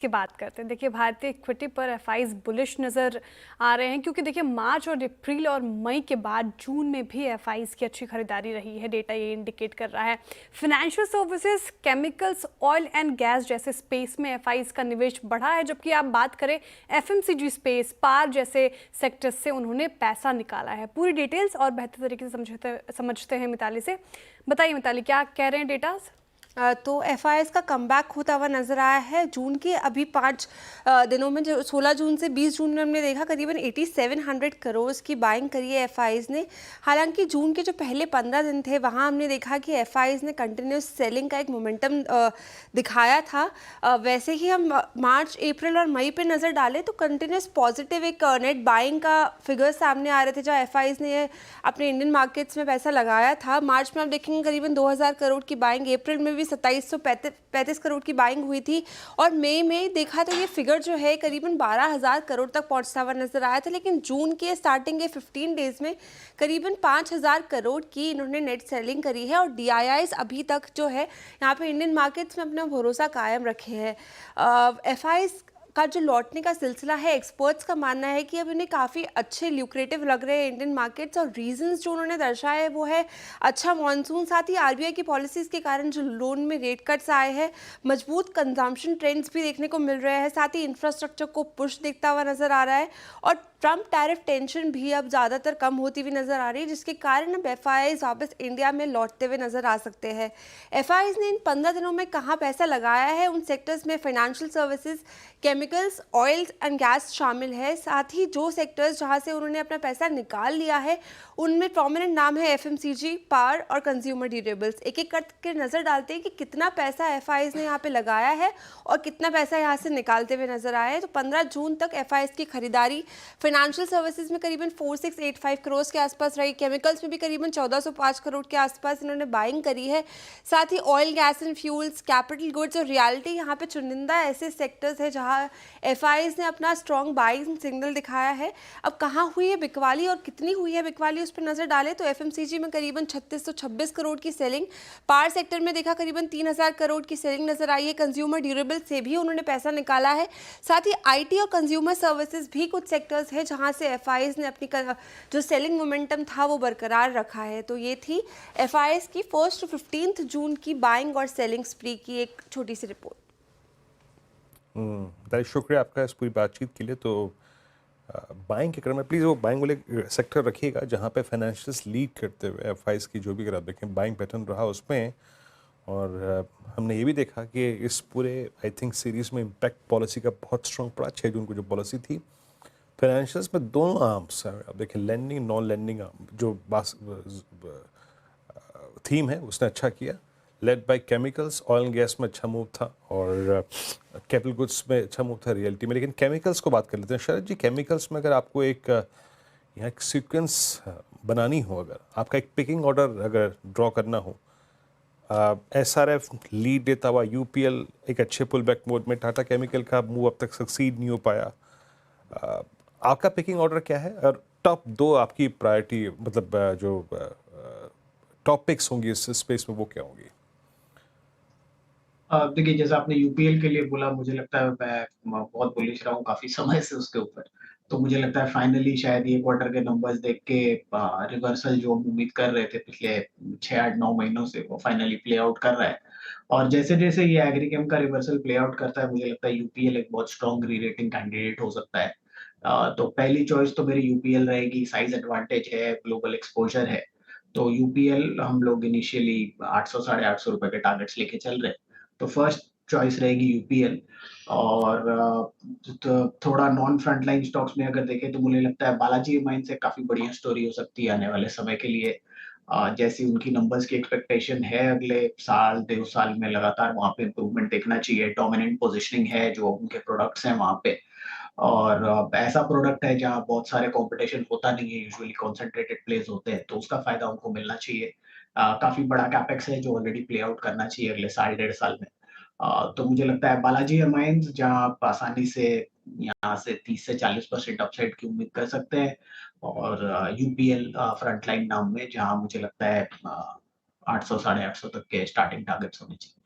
की बात करते हैं। देखिए भारतीय इक्विटी पर एफआईज बुलिश नज़र आ रहे हैं क्योंकि देखिए मार्च और अप्रैल और मई के बाद जून में भी एफआईज की अच्छी खरीदारी रही है। डेटा ये इंडिकेट कर रहा है। Financial services, chemicals, oil and gas जैसे स्पेस में एफआईज का निवेश बढ़ा है, जबकि आप बात करें एफएमसीजी स्पेस, पार जैसे सेक्टर्स से उन्होंने पैसा निकाला है। पूरी डिटेल्स और बेहतर तरीके से समझते हैं मिताली से। बताइए मिताली, क्या कह रहे हैं डेटास? तो एफआईएस का कमबैक होता हुआ नजर आया है। जून के अभी 5 दिनों में, जो 16 जून से 20 जून में हमने देखा, करीबन 8700 करोड़ की बाइंग करी है एफआईएस ने। हालांकि जून के जो पहले 15 दिन थे वहां हमने देखा कि एफआईएस ने कंटिन्यूस सेलिंग का एक मोमेंटम दिखाया था। वैसे ही हम मार्च, अप्रैल और मई पे नज़र डालें तो कंटिन्यूस पॉजिटिव एक नेट बाइंग का फिगर सामने आ रहे थे, जहाँ एफआईएस ने अपने इंडियन मार्केट्स में पैसा लगाया था। मार्च में आप देखेंगे करीबन 2000 करोड़ की बाइंग, अप्रैल में भी 2735 करोड़ की बाइंग हुई थी, और मई में देखा तो ये फिगर जो है करीबन 12000 करोड़ तक पहुंचता हुआ नजर आया था। लेकिन जून के स्टार्टिंग के 15 डेज में करीबन 5000 करोड़ की इन्होंने नेट सेलिंग करी है, और डीआईआईज अभी तक जो है यहाँ पे इंडियन मार्केट्स में अपना भरोसा कायम रखे हैं। एफआईज का जो लौटने का सिलसिला है, एक्सपर्ट्स का मानना है कि अब इन्हें काफ़ी अच्छे ल्यूक्रेटिव लग रहे हैं इंडियन मार्केट्स, और रीजंस जो उन्होंने दर्शाए वो है अच्छा मॉनसून, साथ ही आरबीआई की पॉलिसीज़ के कारण जो लोन में रेट कट्स आए हैं, मजबूत कंजम्पशन ट्रेंड्स भी देखने को मिल रहे हैं, साथ ही इंफ्रास्ट्रक्चर को पुश दिखता हुआ नजर आ रहा है, और ट्रम्प टैरिफ टेंशन भी अब ज़्यादातर कम होती हुई नजर आ रही है, जिसके कारण अब एफआईआईज वापस इंडिया में लौटते हुए नजर आ सकते हैं। एफआईआईज ने इन 15 दिनों में कहाँ पैसा लगाया है, उन सेक्टर्स में financial services, chemicals, oils and gas शामिल है। साथ ही जो सेक्टर्स जहां से उन्होंने अपना पैसा निकाल लिया है उनमें प्रोमिनेंट नाम है एफएमसीजी, पावर और कंज्यूमर ड्यूरेबल्स। एक एक करके नज़र डालते हैं कि कितना पैसा एफआईआईज ने यहाँ पे लगाया है और कितना पैसा यहाँ से निकालते हुए नजर आया है। तो 15 जून तक एफआईआईज की खरीदारी फाइनेंशियल सर्विसेज में करीबन 4685 करोड़ के आसपास रही, केमिकल्स में भी करीबन 1405 करोड़ के आसपास इन्होंने बाइंग करी है। साथ ही oil, gas and fuels, capital goods और रियलिटी यहाँ पे चुनिंदा ऐसे सेक्टर्स है जहाँ एफआईआईज ने अपना स्ट्रॉन्ग बाइंग सिग्नल दिखाया है। अब कहाँ हुई है बिकवाली और कितनी हुई है बिकवाली, उस पर नजर डालें तो एफएमसीजी में करीबन 3626 करोड़ की सेलिंग, पावर सेक्टर में देखा करीबन 3000 करोड़ की सेलिंग नजर आई है, कंज्यूमर ड्यूरेबल से भी उन्होंने पैसा निकाला है। साथ ही आईटी और कंज्यूमर सर्विसेज भी कुछ सेक्टर्स है जहां से एफआईआईज ने अपनी जो सेलिंग मोमेंटम था वो बरकरार रखा है। तो ये थी एफआईआईज की 1 to 15 जून की बाइंग और सेलिंग स्प्री की एक छोटी सी रिपोर्ट। बहुत शुक्रिया आपका इस पूरी बातचीत के लिए। तो बाइंग के क्रम में प्लीज़ वो बाइंग वाले सेक्टर रखिएगा जहाँ पे फाइनेंशियल्स लीड करते हुए एफआईआईज की जो भी अगर आप देखें बाइंग पैटर्न रहा उसमें। और हमने ये भी देखा कि इस पूरे आई थिंक सीरीज़ में इम्पैक्ट पॉलिसी का बहुत स्ट्रॉन्ग पड़ा। 6 जून को जो पॉलिसी थी फाइनेंशियल्स में दोनों आर्म्स आप देखें, लैंडिंग नॉन लैंडिंग आर्म जो थीम है उसने अच्छा किया। Led by chemicals, oil and gas में अच्छा मूव था, और कैपिटल गुड्स में अच्छा मूव था रियलिटी में। लेकिन केमिकल्स को बात कर लेते हैं। शरद जी, केमिकल्स में अगर आपको एक यहाँ एक सीक्वेंस बनानी हो, अगर आपका एक पिकिंग ऑर्डर अगर ड्रॉ करना हो, एसआरएफ लीड देता हुआ, यूपीएल एक अच्छे पुल बैक मोड में, टाटा केमिकल का मूव अब तक सक्सीड नहीं हो पाया, आपका पिकिंग ऑर्डर क्या है? और टॉप 2 आपकी प्रायोरिटी मतलब जो टॉप पिक्स होंगी इस स्पेस में वो क्या होंगी? देखिए, जैसा आपने यूपीएल के लिए बोला, मुझे लगता है मैं बहुत बुलिश रहा हूँ काफ़ी समय से उसके ऊपर। तो मुझे लगता है फाइनली शायद ये क्वार्टर के नंबर्स देख के रिवर्सल जो हम उम्मीद कर रहे थे पिछले 6, 8, 9 महीनों से, वो फाइनली प्ले आउट कर रहा है। और जैसे-जैसे ये एग्रीकेम का रिवर्सल प्ले आउट करता है, मुझे लगता है यूपीएल एक बहुत स्ट्रॉन्ग री-रेटिंग कैंडिडेट हो सकता है। तो पहली चॉइस तो मेरी यूपीएल रहेगी, साइज़ एडवांटेज है, ग्लोबल एक्सपोज़र है। तो यूपीएल हम लोग इनिशियली 800 साढ़े ₹800 के टारगेट्स लेके चल रहे हैं। तो फर्स्ट चॉइस रहेगी यूपीएल। और तो थोड़ा नॉन फ्रंटलाइन स्टॉक्स में अगर देखें तो मुझे लगता है बालाजी एमाइन्स एक काफ़ी बढ़िया स्टोरी हो सकती है आने वाले समय के लिए। जैसी उनकी नंबर्स की एक्सपेक्टेशन है अगले साल, 1.5 साल में लगातार वहाँ पे इम्प्रूवमेंट देखना चाहिए। डोमिनेंट पोज़ीशनिंग है जो उनके प्रोडक्ट्स हैं वहाँ पे। और ऐसा प्रोडक्ट है जहाँ बहुत सारे कॉम्पिटिशन होता नहीं है, यूजुअली कंसंट्रेटेड प्लेस होते हैं, तो उसका फ़ायदा उनको मिलना चाहिए। काफ़ी बड़ा कैपेक्स है जो ऑलरेडी प्ले आउट करना चाहिए अगले साल, 1.5 साल में। तो मुझे लगता है बालाजी एमाइन्स जहाँ आप आसानी से यहाँ से 30 से 40% अपसाइड की उम्मीद कर सकते हैं, और यूपीएल फ्रंटलाइन नाम में जहाँ मुझे लगता है 800 साढ़े 800 तक के स्टार्टिंग टारगेट्स होने चाहिए।